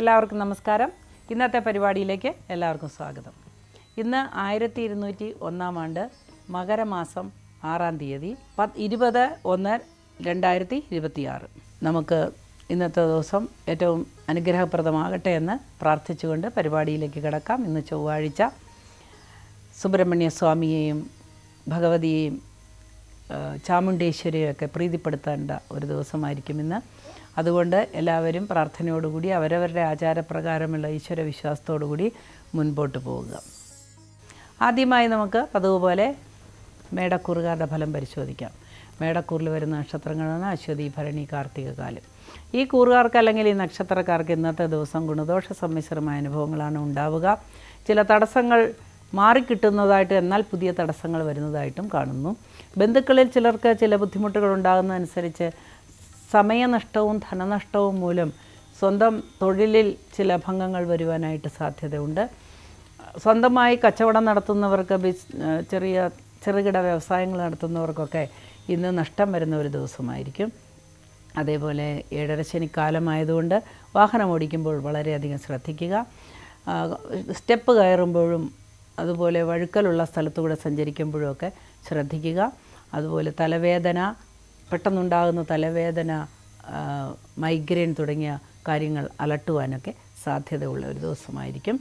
എല്ലാവർക്കും നമസ്കാരം. ഇന്നത്തെ പരിപാടിയിലേക്ക് എല്ലാവർക്കും സ്വാഗതം. ഇന്ന് 1201 ആണ്ട് മകരമാസം 6-ാം തീയതി 20/1/2026. നമുക്ക് ഇന്നത്തെ ദിവസം ഏറ്റവും അനുഗ്രഹപ്രദമാകട്ടെ എന്ന് പ്രാർത്ഥിച്ചുകൊണ്ട് പരിപാടിയിലേക്ക് കിടക്കാം. ഇന്ന് ചൊവ്വാഴ്ച സുബ്രഹ്മണ്യ സ്വാമിയെയും ഭഗവതിയെയും ചാമുണ്ടേശ്വരിയൊക്കെ പ്രീതിപ്പെടുത്തേണ്ട ഒരു ദിവസമായിരിക്കും ഇന്ന്. അതുകൊണ്ട് എല്ലാവരും പ്രാർത്ഥനയോടുകൂടി അവരവരുടെ ആചാരപ്രകാരമുള്ള ഈശ്വര വിശ്വാസത്തോടുകൂടി മുൻപോട്ട് പോവുക. ആദ്യമായി നമുക്ക് പതിവ് പോലെ മേടക്കൂറുകാരുടെ ഫലം പരിശോധിക്കാം. മേടക്കൂറിൽ വരുന്ന നക്ഷത്രങ്ങളാണ് അശ്വതി, ഭരണി, കാർത്തിക, കാലം. ഈ കൂറുകാർക്ക് അല്ലെങ്കിൽ ഈ നക്ഷത്രക്കാർക്ക് ഇന്നത്തെ ദിവസം ഗുണദോഷ സമ്മിശ്രമായ അനുഭവങ്ങളാണ് ഉണ്ടാവുക. ചില തടസ്സങ്ങൾ മാറിക്കിട്ടുന്നതായിട്ട്, എന്നാൽ പുതിയ തടസ്സങ്ങൾ വരുന്നതായിട്ടും കാണുന്നു. ബന്ധുക്കളിൽ ചിലർക്ക് ചില ബുദ്ധിമുട്ടുകൾ ഉണ്ടാകുന്നതനുസരിച്ച് സമയനഷ്ടവും ധനനഷ്ടവും മൂലം സ്വന്തം തൊഴിലിൽ ചില ഭംഗങ്ങൾ വരുവാനായിട്ട് സാധ്യതയുണ്ട്. സ്വന്തമായി കച്ചവടം നടത്തുന്നവർക്ക്, ചെറുകിട വ്യവസായങ്ങൾ നടത്തുന്നവർക്കൊക്കെ ഇന്ന് നഷ്ടം വരുന്ന ഒരു ദിവസമായിരിക്കും. അതേപോലെ 7.5 ശനിക്കാലമായതുകൊണ്ട് വാഹനം ഓടിക്കുമ്പോൾ വളരെയധികം ശ്രദ്ധിക്കുക. സ്റ്റെപ്പ് കയറുമ്പോഴും അതുപോലെ വഴുക്കലുള്ള സ്ഥലത്തുകൂടെ സഞ്ചരിക്കുമ്പോഴുമൊക്കെ ശ്രദ്ധിക്കുക. അതുപോലെ തലവേദന, പെട്ടെന്നുണ്ടാകുന്ന തലവേദന, മൈഗ്രെയിൻ തുടങ്ങിയ കാര്യങ്ങൾ അലട്ടുവാനൊക്കെ സാധ്യതയുള്ള ഒരു ദിവസമായിരിക്കും.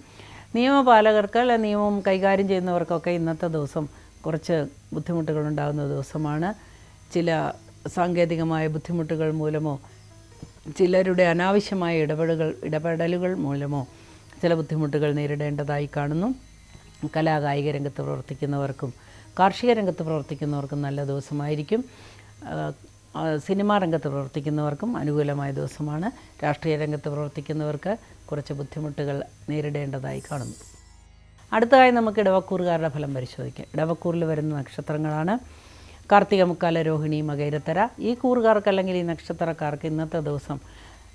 നിയമപാലകർക്ക് അല്ലെ നിയമം കൈകാര്യം ചെയ്യുന്നവർക്കൊക്കെ ഇന്നത്തെ ദിവസം കുറച്ച് ബുദ്ധിമുട്ടുകൾ ഉണ്ടാകുന്ന ദിവസമാണ്. ചില സാങ്കേതികമായ ബുദ്ധിമുട്ടുകൾ മൂലമോ ചിലരുടെ അനാവശ്യമായ ഇടപെടലുകൾ മൂലമോ ചില ബുദ്ധിമുട്ടുകൾ നേരിടേണ്ടതായി കാണുന്നു. കലാകായിക രംഗത്ത് പ്രവർത്തിക്കുന്നവർക്കും കാർഷിക രംഗത്ത് പ്രവർത്തിക്കുന്നവർക്കും നല്ല ദിവസമായിരിക്കും. സിനിമാ രംഗത്ത് പ്രവർത്തിക്കുന്നവർക്കും അനുകൂലമായ ദിവസമാണ്. രാഷ്ട്രീയ രംഗത്ത് പ്രവർത്തിക്കുന്നവർക്ക് കുറച്ച് ബുദ്ധിമുട്ടുകൾ നേരിടേണ്ടതായി കാണുന്നു. അടുത്തതായി നമുക്ക് ഇടവക്കൂറുകാരുടെ ഫലം പരിശോധിക്കാം. ഇടവക്കൂറിൽ വരുന്ന നക്ഷത്രങ്ങളാണ് കാർത്തിക, മുക്കാല, രോഹിണി, മകയിരത്തര. ഈ കൂറുകാർക്ക് അല്ലെങ്കിൽ ഈ നക്ഷത്രക്കാർക്ക് ഇന്നത്തെ ദിവസം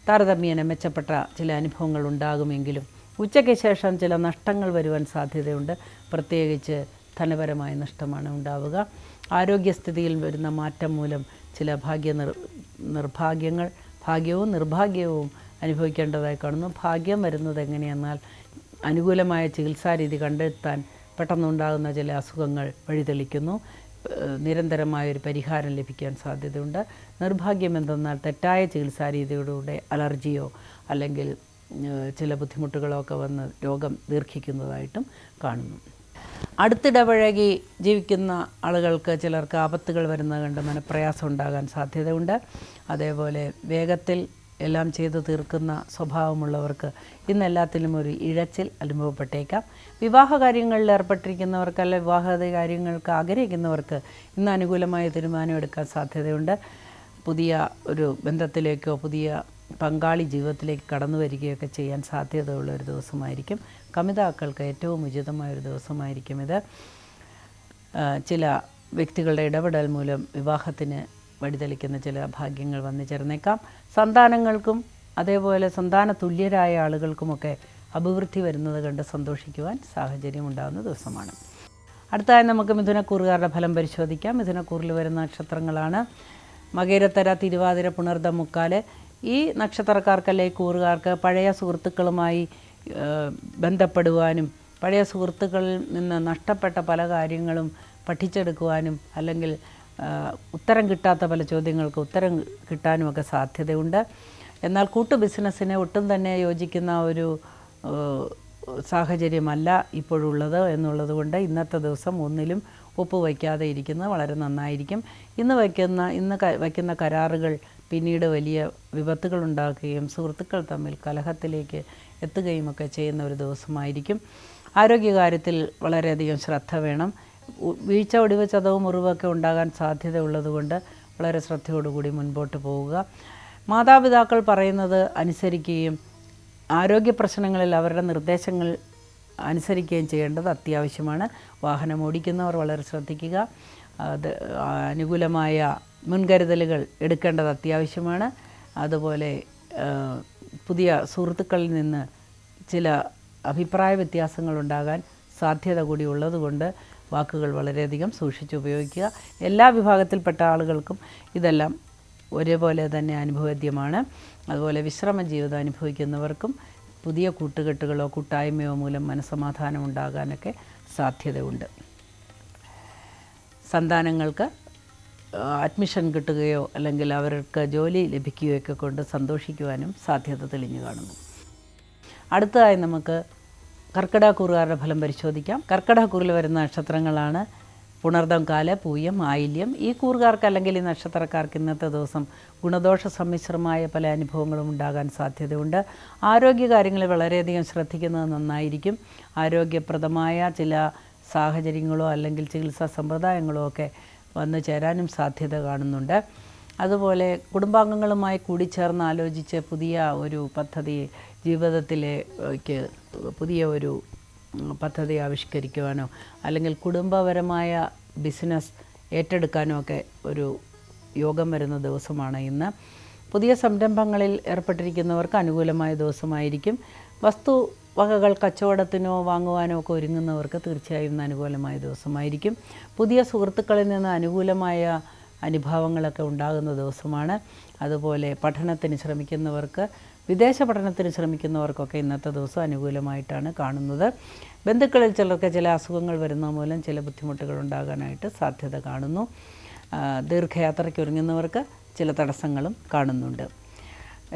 താരതമ്യേന മെച്ചപ്പെട്ട ചില അനുഭവങ്ങൾ ഉണ്ടാകുമെങ്കിലും ഉച്ചയ്ക്ക് ശേഷം ചില നഷ്ടങ്ങൾ വരുവാൻ സാധ്യതയുണ്ട്. പ്രത്യേകിച്ച് ധനപരമായ നഷ്ടമാണ് ഉണ്ടാവുക. ആരോഗ്യസ്ഥിതിയിൽ വരുന്ന മാറ്റം മൂലം ചില ഭാഗ്യവും നിർഭാഗ്യവും അനുഭവിക്കേണ്ടതായി കാണുന്നു. ഭാഗ്യം വരുന്നത് എങ്ങനെയെന്നാൽ അനുകൂലമായ ചികിത്സാരീതി കണ്ടെത്താൻ പെട്ടെന്നുണ്ടാകുന്ന ചില അസുഖങ്ങൾ വഴിതെളിക്കുന്നു. നിരന്തരമായൊരു പരിഹാരം ലഭിക്കാൻ സാധ്യതയുണ്ട്. നിർഭാഗ്യം എന്തെന്നാൽ തെറ്റായ ചികിത്സാരീതിയുടെ അലർജിയോ അല്ലെങ്കിൽ ചില ബുദ്ധിമുട്ടുകളോ ഒക്കെ വന്ന് രോഗം ദീർഘിക്കുന്നതായിട്ടും കാണുന്നു. അടുത്തിടപഴകി ജീവിക്കുന്ന ആളുകൾക്ക് ചിലർക്ക് ആപത്തുകൾ വരുന്നത് കണ്ട് മനപ്രയാസം ഉണ്ടാകാൻ സാധ്യതയുണ്ട്. അതേപോലെ വേഗത്തിൽ എല്ലാം ചെയ്തു തീർക്കുന്ന സ്വഭാവമുള്ളവർക്ക് ഇന്ന് എല്ലാത്തിലും ഒരു ഇഴച്ചിൽ അനുഭവപ്പെട്ടേക്കാം. വിവാഹ കാര്യങ്ങളിൽ ഏർപ്പെട്ടിരിക്കുന്നവർക്ക് അല്ലെ വിവാഹ കാര്യങ്ങൾക്ക് ആഗ്രഹിക്കുന്നവർക്ക് ഇന്ന് അനുകൂലമായ തീരുമാനം എടുക്കാൻ സാധ്യതയുണ്ട്. പുതിയ ഒരു ബന്ധത്തിലേക്കോ പുതിയ പങ്കാളി ജീവിതത്തിലേക്ക് കടന്നു വരികയൊക്കെ ചെയ്യാൻ സാധ്യതയുള്ള ഒരു ദിവസമായിരിക്കും. കമിതാക്കൾക്ക് ഏറ്റവും ഉചിതമായൊരു ദിവസമായിരിക്കും ഇത്. ചില വ്യക്തികളുടെ ഇടപെടൽ മൂലം വിവാഹത്തിന് വഴിതെളിക്കുന്ന ചില ഭാഗ്യങ്ങൾ വന്നു ചേർന്നേക്കാം. സന്താനങ്ങൾക്കും അതേപോലെ സന്താന തുല്യരായ ആളുകൾക്കുമൊക്കെ അഭിവൃദ്ധി വരുന്നത് കണ്ട് സന്തോഷിക്കുവാൻ സാഹചര്യം ഉണ്ടാകുന്ന ദിവസമാണ്. അടുത്തതായി നമുക്ക് മിഥുനക്കൂറുകാരുടെ ഫലം പരിശോധിക്കാം. മിഥുനക്കൂറിൽ വരുന്ന നക്ഷത്രങ്ങളാണ് മകയിരത്തര, തിരുവാതിര, പുണർദം, മുക്കാല്. ഈ നക്ഷത്രക്കാർക്കല്ലേ കൂറുകാർക്ക് പഴയ സുഹൃത്തുക്കളുമായി ബന്ധപ്പെടുവാനും പഴയ സുഹൃത്തുക്കളിൽ നിന്ന് നഷ്ടപ്പെട്ട പല കാര്യങ്ങളും പഠിച്ചെടുക്കുവാനും അല്ലെങ്കിൽ ഉത്തരം കിട്ടാത്ത പല ചോദ്യങ്ങൾക്ക് ഉത്തരം കിട്ടാനുമൊക്കെ സാധ്യതയുണ്ട്. എന്നാൽ കൂട്ടു ബിസിനസ്സിനെ ഒട്ടും തന്നെ യോജിക്കുന്ന ഒരു സാഹചര്യമല്ല ഇപ്പോഴുള്ളത് എന്നുള്ളത് കൊണ്ട് ഇന്നത്തെ ദിവസം ഒന്നിലും ഒപ്പ് വയ്ക്കാതെ ഇരിക്കുന്നത് വളരെ നന്നായിരിക്കും. ഇന്ന് വയ്ക്കുന്ന കരാറുകൾ പിന്നീട് വലിയ വിപത്തുകൾ ഉണ്ടാക്കുകയും സുഹൃത്തുക്കൾ തമ്മിൽ കലഹത്തിലേക്ക് എത്തുകയും ഒക്കെ ചെയ്യുന്ന ഒരു ദിവസമായിരിക്കും. ആരോഗ്യകാര്യത്തിൽ വളരെയധികം ശ്രദ്ധ വേണം. വീഴ്ച, ഒടിവ്, ചതവ്, മുറിവൊക്കെ ഉണ്ടാകാൻ സാധ്യത ഉള്ളതുകൊണ്ട് വളരെ ശ്രദ്ധയോടുകൂടി മുൻപോട്ട് പോവുക. മാതാപിതാക്കൾ പറയുന്നത് അനുസരിക്കുകയും ആരോഗ്യ പ്രശ്നങ്ങളിൽ അവരുടെ നിർദ്ദേശങ്ങൾ അനുസരിക്കുകയും ചെയ്യേണ്ടത് അത്യാവശ്യമാണ്. വാഹനം ഓടിക്കുന്നവർ വളരെ ശ്രദ്ധിക്കുക. അനുകൂലമായ മുൻകരുതലുകൾ എടുക്കേണ്ടത് അത്യാവശ്യമാണ്. അതുപോലെ പുതിയ സുഹൃത്തുക്കളിൽ നിന്ന് ചില അഭിപ്രായ വ്യത്യാസങ്ങളുണ്ടാകാൻ സാധ്യത കൂടി ഉള്ളതുകൊണ്ട് വാക്കുകൾ വളരെയധികം സൂക്ഷിച്ചുപയോഗിക്കുക. എല്ലാ വിഭാഗത്തിൽപ്പെട്ട ആളുകൾക്കും ഇതെല്ലാം ഒരേപോലെ തന്നെ അനുഭവേദ്യമാണ്. അതുപോലെ വിശ്രമ ജീവിതം അനുഭവിക്കുന്നവർക്കും പുതിയ കൂട്ടുകെട്ടുകളോ കൂട്ടായ്മയോ മൂലം മനസ്സമാധാനം ഉണ്ടാകാനൊക്കെ സാധ്യതയുണ്ട്. സന്താനങ്ങൾക്ക് അഡ്മിഷൻ കിട്ടുകയോ അല്ലെങ്കിൽ അവർക്ക് ജോലി ലഭിക്കുകയോ ഒക്കെ കൊണ്ട് സന്തോഷിക്കുവാനും സാധ്യത തെളിഞ്ഞു കാണുന്നു. അടുത്തതായി നമുക്ക് കർക്കിടകക്കൂറുകാരുടെ ഫലം പരിശോധിക്കാം. കർക്കിടകക്കൂറിൽ വരുന്ന നക്ഷത്രങ്ങളാണ് പുണർദം, കാല, പൂയം, ആയില്യം. ഈ കൂറുകാർക്ക് അല്ലെങ്കിൽ ഈ നക്ഷത്രക്കാർക്ക് ഇന്നത്തെ ദിവസം ഗുണദോഷ സമ്മിശ്രമായ പല അനുഭവങ്ങളും ഉണ്ടാകാൻ സാധ്യതയുണ്ട്. ആരോഗ്യകാര്യങ്ങളിൽ വളരെയധികം ശ്രദ്ധിക്കുന്നത് നന്നായിരിക്കും. ആരോഗ്യപ്രദമായ ചില സാഹചര്യങ്ങളോ അല്ലെങ്കിൽ ചികിത്സാ സമ്പ്രദായങ്ങളോ ഒക്കെ വന്നു ചേരാനും സാധ്യത കാണുന്നുണ്ട്. അതുപോലെ കുടുംബാംഗങ്ങളുമായി കൂടിച്ചേർന്ന് ആലോചിച്ച് പുതിയ ഒരു പദ്ധതി ജീവിതത്തിലേക്ക് പുതിയ ഒരു പദ്ധതി ആവിഷ്കരിക്കുവാനോ അല്ലെങ്കിൽ കുടുംബപരമായ ബിസിനസ് ഏറ്റെടുക്കാനോ ഒക്കെ ഒരു യോഗം വരുന്ന ദിവസമാണ് ഇന്ന്. പുതിയ സംരംഭങ്ങളിൽ ഏർപ്പെട്ടിരിക്കുന്നവർക്ക് അനുകൂലമായ ദിവസമായിരിക്കും. വസ്തുവകകൾ കച്ചവടത്തിനോ വാങ്ങുവാനോ ഒക്കെ ഒരുങ്ങുന്നവർക്ക് തീർച്ചയായും അനുകൂലമായ ദിവസമായിരിക്കും. പുതിയ സുഹൃത്തുക്കളിൽ നിന്ന് അനുകൂലമായ അനുഭവങ്ങളൊക്കെ ഉണ്ടാകുന്ന ദിവസമാണ്. അതുപോലെ പഠനത്തിന് ശ്രമിക്കുന്നവർക്ക്, വിദേശ പഠനത്തിന് ശ്രമിക്കുന്നവർക്കൊക്കെ ഇന്നത്തെ ദിവസം അനുകൂലമായിട്ടാണ് കാണുന്നത്. ബന്ധുക്കളിൽ ചിലർക്ക് ചില അസുഖങ്ങൾ വരുന്ന മൂലം ചില ബുദ്ധിമുട്ടുകൾ ഉണ്ടാകാനായിട്ട് സാധ്യത കാണുന്നു. ദീർഘയാത്രയ്ക്ക് ഒരുങ്ങുന്നവർക്ക് ചില തടസ്സങ്ങളും കാണുന്നുണ്ട്.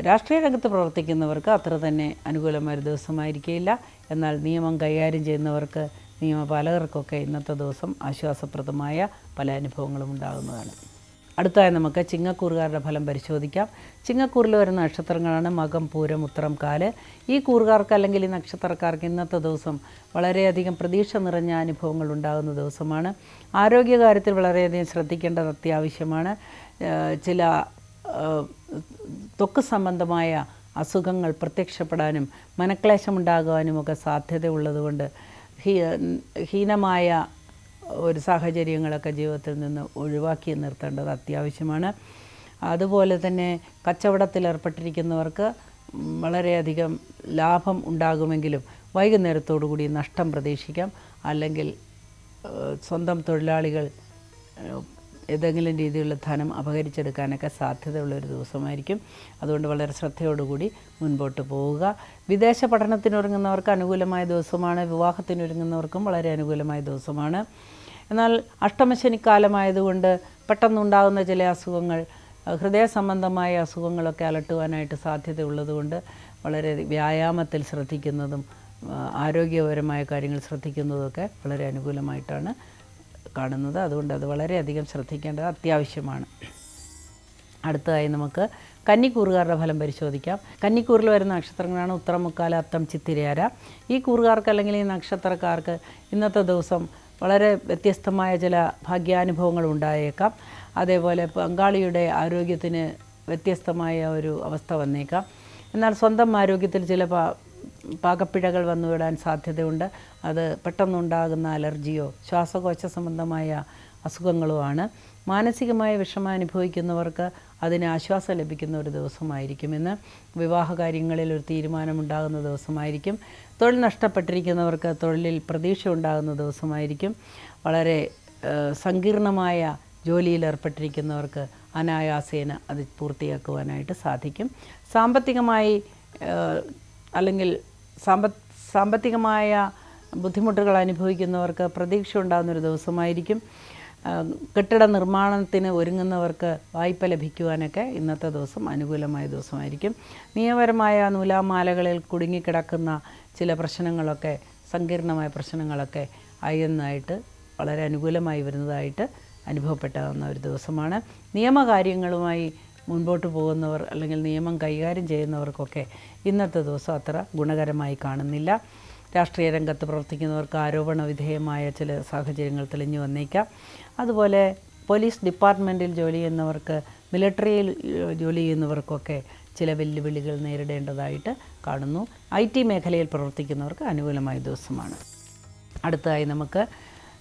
രാഷ്ട്രീയ രംഗത്ത് പ്രവർത്തിക്കുന്നവർക്ക് അത്ര തന്നെ അനുകൂലമായൊരു ദിവസമായിരിക്കില്ല. എന്നാൽ നിയമം കൈകാര്യം ചെയ്യുന്നവർക്ക്, നിയമപാലകർക്കൊക്കെ ഇന്നത്തെ ദിവസം ആശ്വാസപ്രദമായ പല അനുഭവങ്ങളും ഉണ്ടാകുന്നതാണ്. അടുത്തതായി നമുക്ക് ചിങ്ങക്കൂറുകാരുടെ ഫലം പരിശോധിക്കാം. ചിങ്ങക്കൂറിൽ വരുന്ന നക്ഷത്രങ്ങളാണ് മകം, പൂരം, ഉത്രം, കാല്. ഈ കൂറുകാർക്ക് അല്ലെങ്കിൽ ഈ നക്ഷത്രക്കാർക്ക് ഇന്നത്തെ ദിവസം വളരെയധികം പ്രതീക്ഷ നിറഞ്ഞ അനുഭവങ്ങൾ ഉണ്ടാകുന്ന ദിവസമാണ്. ആരോഗ്യകാര്യത്തിൽ വളരെയധികം ശ്രദ്ധിക്കേണ്ടത് അത്യാവശ്യമാണ്. ചില ത്വക്ക് സംബന്ധമായ അസുഖങ്ങൾ പ്രത്യക്ഷപ്പെടാനും മനക്ലേശമുണ്ടാകുവാനുമൊക്കെ സാധ്യതയുള്ളതുകൊണ്ട് ഹീനമായ ഒരു സാഹചര്യങ്ങളൊക്കെ ജീവിതത്തിൽ നിന്ന് ഒഴിവാക്കി നിർത്തേണ്ടത് അത്യാവശ്യമാണ്. അതുപോലെ തന്നെ കച്ചവടത്തിൽ ഏർപ്പെട്ടിരിക്കുന്നവർക്ക് വളരെയധികം ലാഭം ഉണ്ടാകുമെങ്കിലും വൈകുന്നേരത്തോടു കൂടി നഷ്ടം പ്രതീക്ഷിക്കാം. അല്ലെങ്കിൽ സ്വന്തം തൊഴിലാളികൾ ഏതെങ്കിലും രീതിയിലുള്ള ധനം അപഹരിച്ചെടുക്കാനൊക്കെ സാധ്യതയുള്ളൊരു ദിവസമായിരിക്കും. അതുകൊണ്ട് വളരെ ശ്രദ്ധയോടുകൂടി മുൻപോട്ട് പോവുക. വിദേശ പഠനത്തിനൊരുങ്ങുന്നവർക്ക് അനുകൂലമായ ദിവസമാണ്. വിവാഹത്തിനൊരുങ്ങുന്നവർക്കും വളരെ അനുകൂലമായ ദിവസമാണ്. എന്നാൽ അഷ്ടമശനിക്കാലമായതുകൊണ്ട് പെട്ടെന്നുണ്ടാകുന്ന ചില അസുഖങ്ങൾ, ഹൃദയ സംബന്ധമായ അസുഖങ്ങളൊക്കെ അലട്ടുവാനായിട്ട് സാധ്യതയുള്ളതുകൊണ്ട് വളരെ വ്യായാമത്തിൽ ശ്രദ്ധിക്കുന്നതും ആരോഗ്യപരമായ കാര്യങ്ങൾ ശ്രദ്ധിക്കുന്നതൊക്കെ വളരെ അനുകൂലമായിട്ടാണ് കാണുന്നത്. അതുകൊണ്ട് അത് വളരെയധികം ശ്രദ്ധിക്കേണ്ടത് അത്യാവശ്യമാണ്. അടുത്തതായി നമുക്ക് കന്നിക്കൂറുകാരുടെ ഫലം പരിശോധിക്കാം. കന്നിക്കൂറിൽ വരുന്ന നക്ഷത്രങ്ങളാണ് ഉത്രം, മുക്കാല, അത്തം, ചിത്തിരയാര. ഈ കൂറുകാർക്ക് അല്ലെങ്കിൽ ഈ നക്ഷത്രക്കാർക്ക് ഇന്നത്തെ ദിവസം വളരെ വ്യത്യസ്തമായ ചില ഭാഗ്യാനുഭവങ്ങൾ ഉണ്ടായേക്കാം. അതേപോലെ പങ്കാളിയുടെ ആരോഗ്യത്തിന് വ്യത്യസ്തമായ ഒരു അവസ്ഥ വന്നേക്കാം. എന്നാൽ സ്വന്തം ആരോഗ്യത്തിൽ ചില പാകപ്പിഴകൾ വന്നുവിടാൻ സാധ്യതയുണ്ട്. അത് പെട്ടെന്നുണ്ടാകുന്ന അലർജിയോ ശ്വാസകോശ സംബന്ധമായ അസുഖങ്ങളോ ആണ്. മാനസികമായ വിഷമം അനുഭവിക്കുന്നവർക്ക് അതിന് ആശ്വാസം ലഭിക്കുന്ന ഒരു ദിവസമായിരിക്കുമെന്ന്. വിവാഹകാര്യങ്ങളിൽ ഒരു തീരുമാനമുണ്ടാകുന്ന ദിവസമായിരിക്കും. തൊഴിൽ നഷ്ടപ്പെട്ടിരിക്കുന്നവർക്ക് തൊഴിലിൽ പ്രതീക്ഷ ഉണ്ടാകുന്ന ദിവസമായിരിക്കും. വളരെ സങ്കീർണമായ ജോലിയിൽ ഏർപ്പെട്ടിരിക്കുന്നവർക്ക് അനായാസേന അത് പൂർത്തിയാക്കുവാനായിട്ട് സാധിക്കും. സാമ്പത്തികമായി അല്ലെങ്കിൽ സാമ്പത്തികമായ ബുദ്ധിമുട്ടുകൾ അനുഭവിക്കുന്നവർക്ക് പ്രതീക്ഷ ഉണ്ടാകുന്നൊരു ദിവസമായിരിക്കും. കെട്ടിട നിർമ്മാണത്തിന് ഒരുങ്ങുന്നവർക്ക് വായ്പ ലഭിക്കുവാനൊക്കെ ഇന്നത്തെ ദിവസം അനുകൂലമായ ദിവസമായിരിക്കും. നിയമപരമായ നൂലാമാലകളിൽ കുടുങ്ങിക്കിടക്കുന്ന ചില പ്രശ്നങ്ങളൊക്കെ, സങ്കീർണമായ പ്രശ്നങ്ങളൊക്കെ അയന്നായിട്ട് വളരെ അനുകൂലമായി വരുന്നതായിട്ട് അനുഭവപ്പെട്ടാകുന്ന ഒരു ദിവസമാണ്. നിയമകാര്യങ്ങളുമായി മുൻപോട്ട് പോകുന്നവർ അല്ലെങ്കിൽ നിയമം കൈകാര്യം ചെയ്യുന്നവർക്കൊക്കെ ഇന്നത്തെ ദിവസം അത്ര ഗുണകരമായി കാണുന്നില്ല. രാഷ്ട്രീയ രംഗത്ത് പ്രവർത്തിക്കുന്നവർക്ക് ആരോപണ വിധേയമായ ചില സാഹചര്യങ്ങൾ തെളിഞ്ഞു വന്നേക്കാം. അതുപോലെ പോലീസ് ഡിപ്പാർട്ട്മെൻറ്റിൽ ജോലി ചെയ്യുന്നവർക്ക്, മിലിറ്ററിയിൽ ജോലി ചെയ്യുന്നവർക്കൊക്കെ ചില വെല്ലുവിളികൾ നേരിടേണ്ടതായിട്ട് കാണുന്നു. IT മേഖലയിൽ പ്രവർത്തിക്കുന്നവർക്ക് അനുകൂലമായ ദിവസമാണ്. അടുത്തതായി നമുക്ക്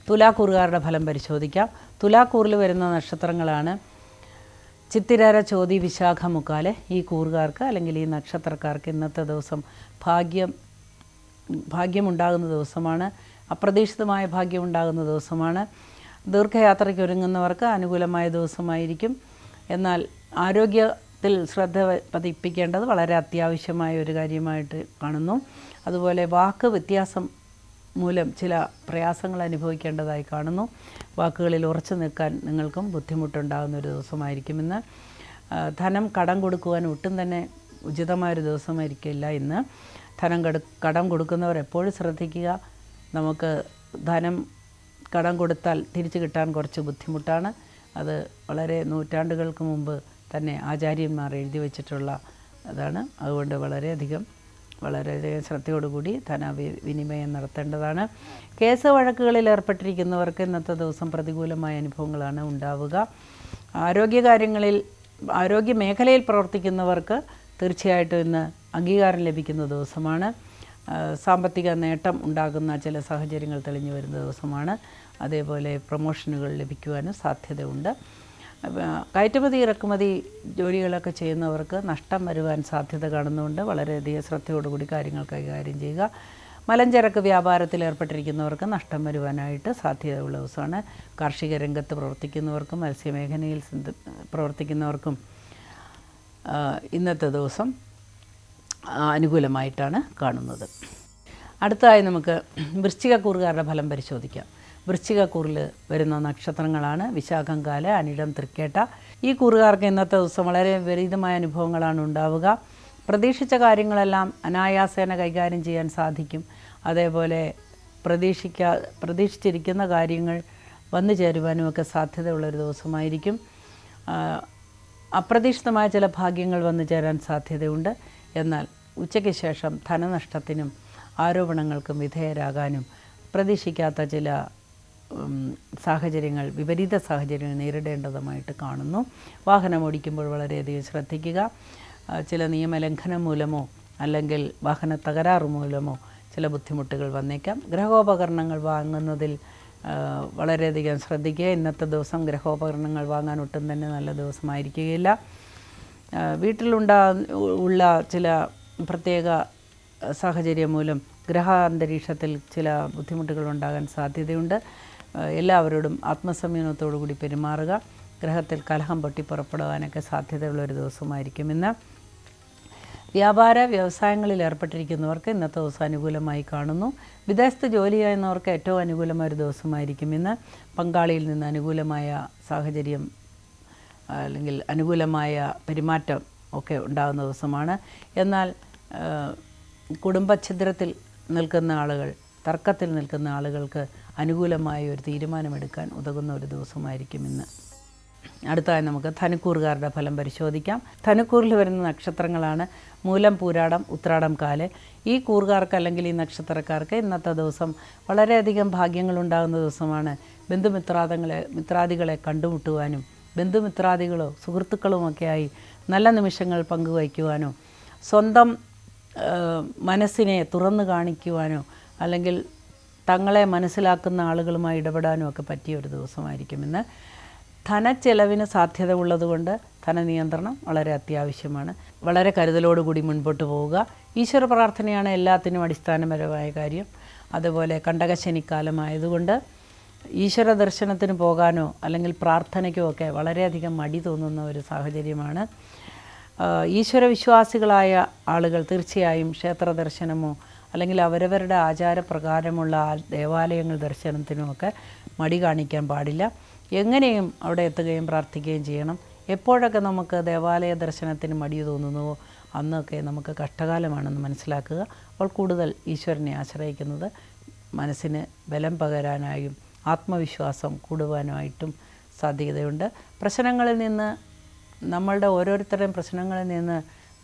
തുലാക്കൂറുകാരുടെ ഫലം പരിശോധിക്കാം. തുലാക്കൂറിൽ വരുന്ന നക്ഷത്രങ്ങളാണ് ചിത്തിര, ചോതി, വിശാഖ, മുക്കാല്. ഈ കൂറുകാർക്ക് അല്ലെങ്കിൽ ഈ നക്ഷത്രക്കാർക്ക് ഇന്നത്തെ ദിവസം ഭാഗ്യമുണ്ടാകുന്ന ദിവസമാണ്. അപ്രതീക്ഷിതമായ ഭാഗ്യമുണ്ടാകുന്ന ദിവസമാണ്. ദീർഘയാത്രയ്ക്ക് ഒരുങ്ങുന്നവർക്ക് അനുകൂലമായ ദിവസമായിരിക്കും. എന്നാൽ ത്തിൽ ശ്രദ്ധ പതിപ്പിക്കേണ്ടത് വളരെ അത്യാവശ്യമായ ഒരു കാര്യമായിട്ട് കാണുന്നു. അതുപോലെ വാക്ക് വ്യത്യാസം മൂലം ചില പ്രയാസങ്ങൾ അനുഭവിക്കേണ്ടതായി കാണുന്നു. വാക്കുകളിൽ ഉറച്ചു നിൽക്കാൻ നിങ്ങൾക്കും ബുദ്ധിമുട്ടുണ്ടാകുന്ന ഒരു ദിവസമായിരിക്കും ഇന്ന്. ധനം കടം കൊടുക്കുവാൻ ഒട്ടും തന്നെ ഉചിതമായൊരു ദിവസമായിരിക്കില്ല ഇന്ന്. കടം കൊടുക്കുന്നവർ എപ്പോഴും ശ്രദ്ധിക്കുക. നമുക്ക് ധനം കടം കൊടുത്താൽ തിരിച്ചു കിട്ടാൻ കുറച്ച് ബുദ്ധിമുട്ടാണ്. അത് വളരെ നൂറ്റാണ്ടുകൾക്ക് മുമ്പ് തന്നെ ആചാര്യന്മാർ എഴുതി വച്ചിട്ടുള്ള അതാണ്. അതുകൊണ്ട് വളരെയധികം ശ്രദ്ധയോടുകൂടി ധനവിനിമയം നടത്തേണ്ടതാണ്. കേസ് വഴക്കുകളിൽ ഏർപ്പെട്ടിരിക്കുന്നവർക്ക് ഇന്നത്തെ ദിവസം പ്രതികൂലമായ അനുഭവങ്ങളാണ് ഉണ്ടാവുക. ആരോഗ്യ മേഖലയിൽ പ്രവർത്തിക്കുന്നവർക്ക് തീർച്ചയായിട്ടും ഇന്ന് അംഗീകാരം ലഭിക്കുന്ന ദിവസമാണ്. സാമ്പത്തിക നേട്ടം ഉണ്ടാകുന്ന ചില സാഹചര്യങ്ങൾ തെളിഞ്ഞു വരുന്ന ദിവസമാണ്. അതേപോലെ പ്രൊമോഷനുകൾ ലഭിക്കുവാനും സാധ്യതയുണ്ട്. കയറ്റുമതി ഇറക്കുമതി ജോലികളൊക്കെ ചെയ്യുന്നവർക്ക് നഷ്ടം വരുവാൻ സാധ്യത കാണുന്നതുകൊണ്ട് വളരെയധികം ശ്രദ്ധയോടുകൂടി കാര്യങ്ങൾ കൈകാര്യം ചെയ്യുക. മലഞ്ചരക്ക് വ്യാപാരത്തിൽ ഏർപ്പെട്ടിരിക്കുന്നവർക്ക് നഷ്ടം വരുവാനായിട്ട് സാധ്യതയുള്ള ദിവസമാണ്. കാർഷിക രംഗത്ത് പ്രവർത്തിക്കുന്നവർക്കും മത്സ്യമേഖലയിൽ പ്രവർത്തിക്കുന്നവർക്കും ഇന്നത്തെ ദിവസം അനുകൂലമായിട്ടാണ് കാണുന്നത്. അടുത്തതായി നമുക്ക് വൃശ്ചികക്കൂറുകാരുടെ ഫലം പരിശോധിക്കാം. വൃശ്ചികക്കൂറിൽ വരുന്ന നക്ഷത്രങ്ങളാണ് വിശാഖം, കാല, അനിഴം, തൃക്കേട്ട. ഈ കൂറുകാർക്ക് ഇന്നത്തെ ദിവസം വളരെ വിപരീതമായ അനുഭവങ്ങളാണ് ഉണ്ടാവുക. പ്രതീക്ഷിച്ച അനായാസേന കൈകാര്യം ചെയ്യാൻ സാധിക്കും. അതേപോലെ പ്രതീക്ഷിച്ചിരിക്കുന്ന കാര്യങ്ങൾ വന്നു ചേരുവാനുമൊക്കെ സാധ്യതയുള്ളൊരു ദിവസമായിരിക്കും. അപ്രതീക്ഷിതമായ ചില ഭാഗ്യങ്ങൾ വന്നു ചേരാൻ സാധ്യതയുണ്ട്. എന്നാൽ ഉച്ചയ്ക്ക് ശേഷം ധനനഷ്ടത്തിനും ആരോപണങ്ങൾക്കും വിധേയരാകാനും പ്രതീക്ഷിക്കാത്ത ചില വിപരീത സാഹചര്യങ്ങൾ നേരിടേണ്ടതുമായിട്ട് കാണുന്നു. വാഹനം ഓടിക്കുമ്പോൾ വളരെയധികം ശ്രദ്ധിക്കുക. ചില നിയമലംഘനം മൂലമോ അല്ലെങ്കിൽ വാഹന തകരാറ് മൂലമോ ചില ബുദ്ധിമുട്ടുകൾ വന്നേക്കാം. ഗ്രഹോപകരണങ്ങൾ വാങ്ങുന്നതിൽ വളരെയധികം ശ്രദ്ധിക്കുക. ഇന്നത്തെ ദിവസം ഗ്രഹോപകരണങ്ങൾ വാങ്ങാൻ ഒട്ടും തന്നെ നല്ല ദിവസമായിരിക്കുകയില്ല. ഉള്ള ചില പ്രത്യേക സാഹചര്യം മൂലം ഗ്രഹാന്തരീക്ഷത്തിൽ ചില ബുദ്ധിമുട്ടുകൾ ഉണ്ടാകാൻ സാധ്യതയുണ്ട്. എല്ലാവരോടും ആത്മസംയമനത്തോടു കൂടി പെരുമാറുക. ഗ്രഹത്തിൽ കലഹം പൊട്ടി പുറപ്പെടുവാനൊക്കെ സാധ്യതയുള്ളൊരു ദിവസമായിരിക്കും ഇന്ന്. വ്യവസായങ്ങളിൽ ഏർപ്പെട്ടിരിക്കുന്നവർക്ക് ഇന്നത്തെ ദിവസം അനുകൂലമായി കാണുന്നു. വിദേശത്ത് ജോലി ചെയ്യുന്നവർക്ക് ഏറ്റവും അനുകൂലമായ ഒരു ദിവസമായിരിക്കും ഇന്ന്. പങ്കാളിയിൽ നിന്ന് അനുകൂലമായ സാഹചര്യം അല്ലെങ്കിൽ അനുകൂലമായ പെരുമാറ്റം ഒക്കെ ഉണ്ടാകുന്ന ദിവസമാണ്. എന്നാൽ കുടുംബഛിദ്രത്തിൽ നിൽക്കുന്ന ആളുകൾ, തർക്കത്തിൽ നിൽക്കുന്ന ആളുകൾക്ക് അനുകൂലമായ ഒരു തീരുമാനമെടുക്കാൻ ഉതകുന്ന ഒരു ദിവസമായിരിക്കും ഇന്ന്. അടുത്തതായി നമുക്ക് ധനുക്കൂറുകാരുടെ ഫലം പരിശോധിക്കാം. ധനുക്കൂറിൽ വരുന്ന നക്ഷത്രങ്ങളാണ് മൂലം, പൂരാടം, ഉത്രാടം, കാല്. ഈ കൂറുകാർക്ക് അല്ലെങ്കിൽ ഈ നക്ഷത്രക്കാർക്ക് ഇന്നത്തെ ദിവസം വളരെയധികം ഭാഗ്യങ്ങളുണ്ടാകുന്ന ദിവസമാണ്. മിത്രാദികളെ കണ്ടുമുട്ടുവാനും ബന്ധുമിത്രാദികളോ സുഹൃത്തുക്കളുമൊക്കെയായി നല്ല നിമിഷങ്ങൾ പങ്കുവയ്ക്കുവാനോ സ്വന്തം മനസ്സിനെ തുറന്നു കാണിക്കുവാനോ അല്ലെങ്കിൽ തങ്ങളെ മനസ്സിലാക്കുന്ന ആളുകളുമായി ഇടപെടാനും ഒക്കെ പറ്റിയ ഒരു ദിവസമായിരിക്കും ഇന്ന്. ധനച്ചെലവിന് സാധ്യത ഉള്ളതുകൊണ്ട് ധനനിയന്ത്രണം വളരെ അത്യാവശ്യമാണ്. വളരെ കരുതലോടുകൂടി മുൻപോട്ട് പോവുക. ഈശ്വര പ്രാർത്ഥനയാണ് എല്ലാത്തിനും അടിസ്ഥാനപരമായ കാര്യം. അതുപോലെ കണ്ടകശനിക്കാലമായതുകൊണ്ട് ഈശ്വര ദർശനത്തിന് പോകാനോ അല്ലെങ്കിൽ പ്രാർത്ഥനയ്ക്കോ ഒക്കെ വളരെയധികം മടി തോന്നുന്ന ഒരു സാഹചര്യമാണ്. ഈശ്വരവിശ്വാസികളായ ആളുകൾ തീർച്ചയായും ക്ഷേത്ര ദർശനമോ അല്ലെങ്കിൽ അവരവരുടെ ആചാരപ്രകാരമുള്ള ദേവാലയങ്ങൾ ദർശനത്തിനുമൊക്കെ മടി കാണിക്കാൻ പാടില്ല. എങ്ങനെയും അവിടെ എത്തുകയും പ്രാർത്ഥിക്കുകയും ചെയ്യണം. എപ്പോഴൊക്കെ നമുക്ക് ദേവാലയ ദർശനത്തിന് മടി തോന്നുന്നുവോ അന്നൊക്കെ നമുക്ക് കഷ്ടകാലമാണെന്ന് മനസ്സിലാക്കുക. അപ്പോൾ കൂടുതൽ ഈശ്വരനെ ആശ്രയിക്കുന്നത് മനസ്സിന് ബലം പകരാനായും ആത്മവിശ്വാസം കൂടുവാനുമായിട്ടും സാധ്യതയുണ്ട്. നമ്മളുടെ ഓരോരുത്തരുടെയും പ്രശ്നങ്ങളിൽ നിന്ന്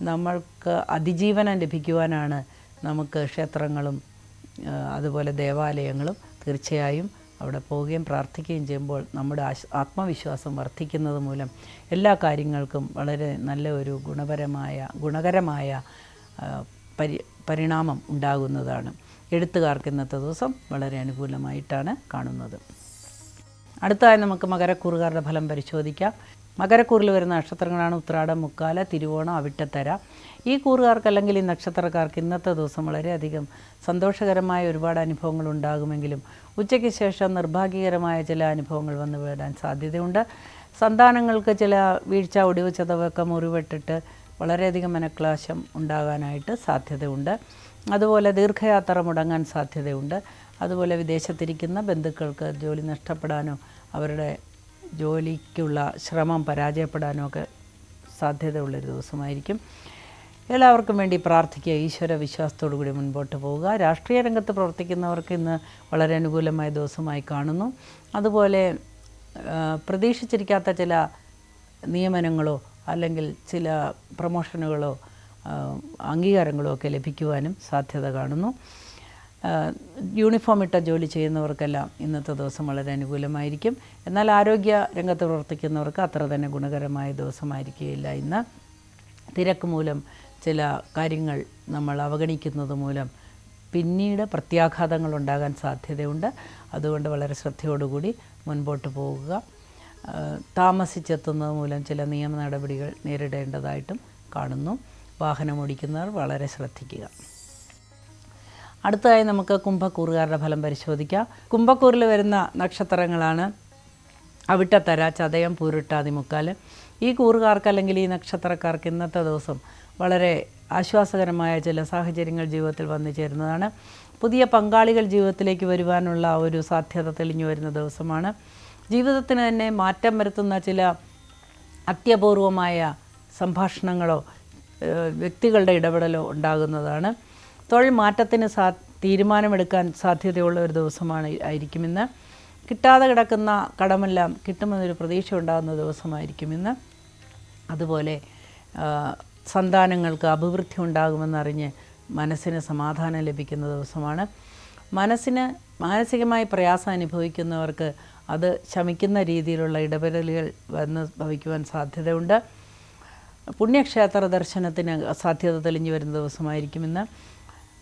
നമ്മൾക്ക് അതിജീവനം ലഭിക്കുവാനാണ് നമുക്ക് ക്ഷേത്രങ്ങളും അതുപോലെ ദേവാലയങ്ങളും. തീർച്ചയായും അവിടെ പോവുകയും പ്രാർത്ഥിക്കുകയും ചെയ്യുമ്പോൾ നമ്മുടെ ആത്മവിശ്വാസം വർദ്ധിക്കുന്നത് മൂലം എല്ലാ കാര്യങ്ങൾക്കും വളരെ നല്ല ഒരു ഗുണകരമായ പരിണാമം ഉണ്ടാകുന്നതാണ്. എഴുത്തുകാർക്ക് ഇന്നത്തെ ദിവസം വളരെ അനുകൂലമായിട്ടാണ് കാണുന്നത്. അടുത്തതായി നമുക്ക് മകരക്കൂറുകാരുടെ ഫലം പരിശോധിക്കാം. മകരക്കൂറിൽ വരുന്ന നക്ഷത്രങ്ങളാണ് ഉത്രാടം, മുക്കാല, തിരുവോണം, അവിട്ടത്തര. ഈ കൂറുകാർക്ക് അല്ലെങ്കിൽ ഈ നക്ഷത്രക്കാർക്ക് ഇന്നത്തെ ദിവസം വളരെയധികം സന്തോഷകരമായ ഒരുപാട് അനുഭവങ്ങൾ ഉണ്ടാകുമെങ്കിലും ഉച്ചയ്ക്ക് ശേഷം നിർഭാഗ്യകരമായ ചില അനുഭവങ്ങൾ വന്നു വീഴാൻ സാധ്യതയുണ്ട്. സന്താനങ്ങൾക്ക് ചില വീഴ്ച, ഒടിവ്, ചതവൊക്കെ മുറിവിട്ടിട്ട് വളരെയധികം മനക്ലേശം ഉണ്ടാകാനായിട്ട് സാധ്യതയുണ്ട്. അതുപോലെ ദീർഘയാത്ര മുടങ്ങാൻ സാധ്യതയുണ്ട്. അതുപോലെ വിദേശത്തിരിക്കുന്ന ബന്ധുക്കൾക്ക് ജോലി നഷ്ടപ്പെടാനോ അവരുടെ ജോലിക്കുള്ള ശ്രമം പരാജയപ്പെടാനോ ഒക്കെ സാധ്യതയുള്ളൊരു ദിവസമായിരിക്കും. എല്ലാവർക്കും വേണ്ടി പ്രാർത്ഥിക്കുക, ഈശ്വര വിശ്വാസത്തോടു കൂടി മുൻപോട്ട് പോവുക. രാഷ്ട്രീയ രംഗത്ത് പ്രവർത്തിക്കുന്നവർക്ക് ഇന്ന് വളരെ അനുകൂലമായ ദിവസമായി കാണുന്നു. അതുപോലെ പ്രതീക്ഷിച്ചിരിക്കാത്ത ചില നിയമനങ്ങളോ അല്ലെങ്കിൽ ചില പ്രൊമോഷനുകളോ അംഗീകാരങ്ങളോ ഒക്കെ ലഭിക്കുവാനും സാധ്യത കാണുന്നു. യൂണിഫോം ഇട്ട ജോലി ചെയ്യുന്നവർക്കെല്ലാം ഇന്നത്തെ ദിവസം വളരെ അനുകൂലമായിരിക്കും. എന്നാൽ ആരോഗ്യ രംഗത്ത് പ്രവർത്തിക്കുന്നവർക്ക് അത്ര തന്നെ ഗുണകരമായ ദിവസമായിരിക്കുകയില്ല. ഇന്ന് തിരക്ക് മൂലം ചില കാര്യങ്ങൾ നമ്മൾ അവഗണിക്കുന്നത് മൂലം പിന്നീട് പ്രത്യാഘാതങ്ങൾ ഉണ്ടാകാൻ സാധ്യതയുണ്ട്. അതുകൊണ്ട് വളരെ ശ്രദ്ധയോടുകൂടി മുൻപോട്ട് പോകുക. താമസിച്ചെത്തുന്നത് മൂലം ചില നിയമ നടപടികൾ നേരിടേണ്ടതായിട്ടും കാണുന്നു. വാഹനം ഓടിക്കുന്നവർ വളരെ ശ്രദ്ധിക്കുക. അടുത്തതായി നമുക്ക് കുംഭക്കൂറുകാരുടെ ഫലം പരിശോധിക്കാം. കുംഭക്കൂറിൽ വരുന്ന നക്ഷത്രങ്ങളാണ് അവിട്ടത്തര, ചതയം, പൂരുട്ടാതി, മുക്കാൽ. ഈ കൂറുകാർക്ക് അല്ലെങ്കിൽ ഈ നക്ഷത്രക്കാർക്ക് ഇന്നത്തെ ദിവസം വളരെ ആശ്വാസകരമായ ചില സാഹചര്യങ്ങൾ ജീവിതത്തിൽ വന്നു ചേരുന്നതാണ്. പുതിയ പങ്കാളികൾ ജീവിതത്തിലേക്ക് വരുവാനുള്ള ഒരു സാധ്യത തെളിഞ്ഞു വരുന്ന ദിവസമാണ്. ജീവിതത്തിന് തന്നെ മാറ്റം വരുത്തുന്ന ചില അത്യപൂർവമായ സംഭാഷണങ്ങളോ വ്യക്തികളുടെ ഇടപെടലോ ഉണ്ടാകുന്നതാണ്. തൊഴിൽ മാറ്റത്തിന് തീരുമാനമെടുക്കാൻ സാധ്യതയുള്ള ഒരു ദിവസമാണ് ആയിരിക്കുമിന്ന്. കിട്ടാതെ കിടക്കുന്ന കടമെല്ലാം കിട്ടുമെന്നൊരു പ്രതീക്ഷ ഉണ്ടാകുന്ന ദിവസമായിരിക്കും ഇന്ന്. അതുപോലെ സന്താനങ്ങൾക്ക് അഭിവൃദ്ധി ഉണ്ടാകുമെന്നറിഞ്ഞ് മനസ്സിന് സമാധാനം ലഭിക്കുന്ന ദിവസമാണ്. മാനസികമായി പ്രയാസം അനുഭവിക്കുന്നവർക്ക് അത് ശമിക്കുന്ന രീതിയിലുള്ള ഇടപെടലുകൾ വന്ന് ഭവിക്കുവാൻ സാധ്യതയുണ്ട്. പുണ്യക്ഷേത്ര ദർശനത്തിന് സാധ്യത തെളിഞ്ഞു വരുന്ന ദിവസമായിരിക്കും ഇന്ന്.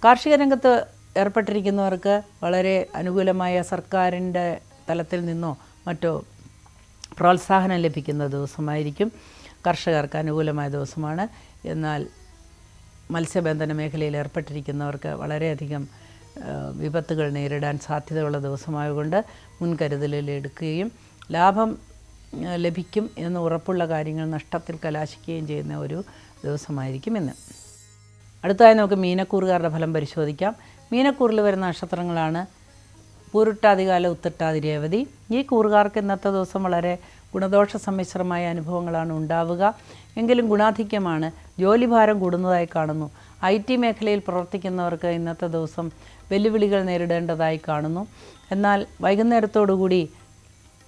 കാർഷിക രംഗത്ത് ഏർപ്പെട്ടിരിക്കുന്നവർക്ക് വളരെ അനുകൂലമായ സർക്കാരിൻ്റെ തലത്തിൽ നിന്നോ മറ്റോ പ്രോത്സാഹനം ലഭിക്കുന്ന ദിവസമായിരിക്കും. കർഷകർക്ക് അനുകൂലമായ ദിവസമാണ്. എന്നാൽ മത്സ്യബന്ധന മേഖലയിൽ ഏർപ്പെട്ടിരിക്കുന്നവർക്ക് വളരെയധികം വിപത്തുകൾ നേരിടാൻ സാധ്യതയുള്ള ദിവസമായതുകൊണ്ട് മുൻകരുതലുകൾ എടുക്കുകയും ലാഭം ലഭിക്കും എന്ന് ഉറപ്പുള്ള കാര്യങ്ങൾ നഷ്ടത്തിൽ കലാശിക്കുകയും ചെയ്യുന്ന ഒരു ദിവസമായിരിക്കും ഇന്ന്. അടുത്തതായി നമുക്ക് മീനക്കൂറുകാരുടെ ഫലം പരിശോധിക്കാം. മീനക്കൂറിൽ വരുന്ന നക്ഷത്രങ്ങളാണ് പൂരുട്ടാതികാല, ഉത്രട്ടാതി, രേവതി. ഈ കൂറുകാർക്ക് ഇന്നത്തെ ദിവസം വളരെ ഗുണദോഷ സമ്മിശ്രമായ അനുഭവങ്ങളാണ് ഉണ്ടാവുക. എങ്കിലും ഗുണാധിക്യമാണ്. ജോലിഭാരം കൂടുന്നതായി കാണുന്നു. IT മേഖലയിൽ പ്രവർത്തിക്കുന്നവർക്ക് ഇന്നത്തെ ദിവസം വെല്ലുവിളികൾ നേരിടേണ്ടതായി കാണുന്നു. എന്നാൽ വൈകുന്നേരത്തോടുകൂടി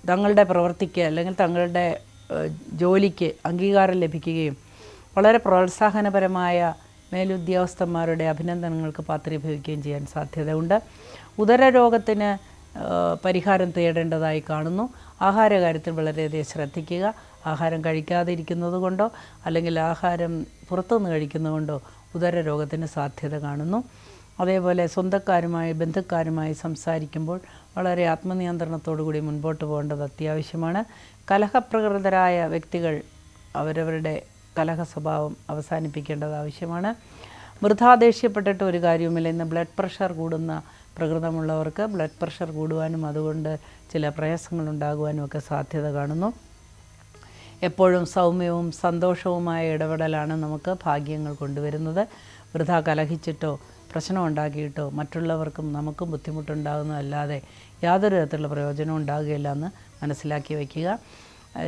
തങ്ങളുടെ പ്രവൃത്തിക്ക് അല്ലെങ്കിൽ തങ്ങളുടെ ജോലിക്ക് അംഗീകാരം ലഭിക്കുകയും വളരെ പ്രോത്സാഹനപരമായ മേലുദ്യോഗസ്ഥന്മാരുടെ അഭിനന്ദനങ്ങൾക്ക് പാത്രീഭവിക്കുകയും ചെയ്യാൻ സാധ്യതയുണ്ട്. ഉദരരോഗത്തിന് പരിഹാരം തേടേണ്ടതായി കാണുന്നു. ആഹാരകാര്യത്തിൽ വളരെയധികം ശ്രദ്ധിക്കുക. ആഹാരം കഴിക്കാതിരിക്കുന്നത് കൊണ്ടോ അല്ലെങ്കിൽ ആഹാരം പുറത്തുനിന്ന് കഴിക്കുന്നതുകൊണ്ടോ ഉദരരോഗത്തിന് സാധ്യത കാണുന്നു. അതേപോലെ സ്വന്തക്കാരുമായി ബന്ധുക്കാരുമായി സംസാരിക്കുമ്പോൾ വളരെ ആത്മനിയന്ത്രണത്തോടു കൂടി മുൻപോട്ട് പോകേണ്ടത് അത്യാവശ്യമാണ്. കലഹപ്രകൃതരായ വ്യക്തികൾ അവരവരുടെ കലഹ സ്വഭാവം അവസാനിപ്പിക്കേണ്ടത് ആവശ്യമാണ്. വൃഥാ ദേഷ്യപ്പെട്ടിട്ട് ഒരു കാര്യവുമില്ല. ഇന്ന് ബ്ലഡ് പ്രഷർ കൂടുന്ന പ്രകൃതമുള്ളവർക്ക് ബ്ലഡ് പ്രഷർ കൂടുവാനും അതുകൊണ്ട് ചില പ്രയാസങ്ങളുണ്ടാകുവാനും ഒക്കെ സാധ്യത കാണുന്നു. എപ്പോഴും സൗമ്യവും സന്തോഷവുമായ ഇടപെടലാണ് നമുക്ക് ഭാഗ്യങ്ങൾ കൊണ്ടുവരുന്നത്. വൃഥാ കലഹിച്ചിട്ടോ പ്രശ്നം ഉണ്ടാക്കിയിട്ടോ മറ്റുള്ളവർക്കും നമുക്കും ബുദ്ധിമുട്ടുണ്ടാകുന്നതല്ലാതെ യാതൊരു തരത്തിലുള്ള പ്രയോജനവും ഉണ്ടാകുകയില്ല എന്ന് മനസ്സിലാക്കി വയ്ക്കുക.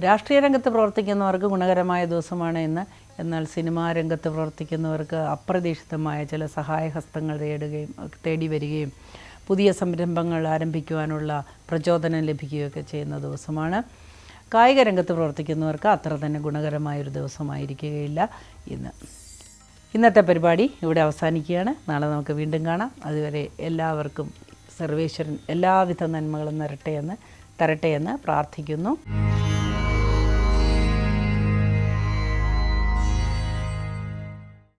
രാഷ്ട്രീയ രംഗത്ത് പ്രവർത്തിക്കുന്നവർക്ക് ഗുണകരമായ ദിവസമാണ് ഇന്ന്. എന്നാൽ സിനിമാ രംഗത്ത് പ്രവർത്തിക്കുന്നവർക്ക് അപ്രതീക്ഷിതമായ ചില സഹായഹസ്തങ്ങൾ തേടി വരികയും പുതിയ സംരംഭങ്ങൾ ആരംഭിക്കുവാനുള്ള പ്രചോദനം ലഭിക്കുകയൊക്കെ ചെയ്യുന്ന ദിവസമാണ്. കായിക രംഗത്ത് പ്രവർത്തിക്കുന്നവർക്ക് അത്ര തന്നെ ഗുണകരമായൊരു ദിവസമായിരിക്കുകയില്ല ഇന്ന്. ഇന്നത്തെ പരിപാടി ഇവിടെ അവസാനിക്കുകയാണ്. നാളെ നമുക്ക് വീണ്ടും കാണാം. അതുവരെ എല്ലാവർക്കും സർവേശ്വരൻ എല്ലാവിധ നന്മകളും തരട്ടെ എന്ന് പ്രാർത്ഥിക്കുന്നു.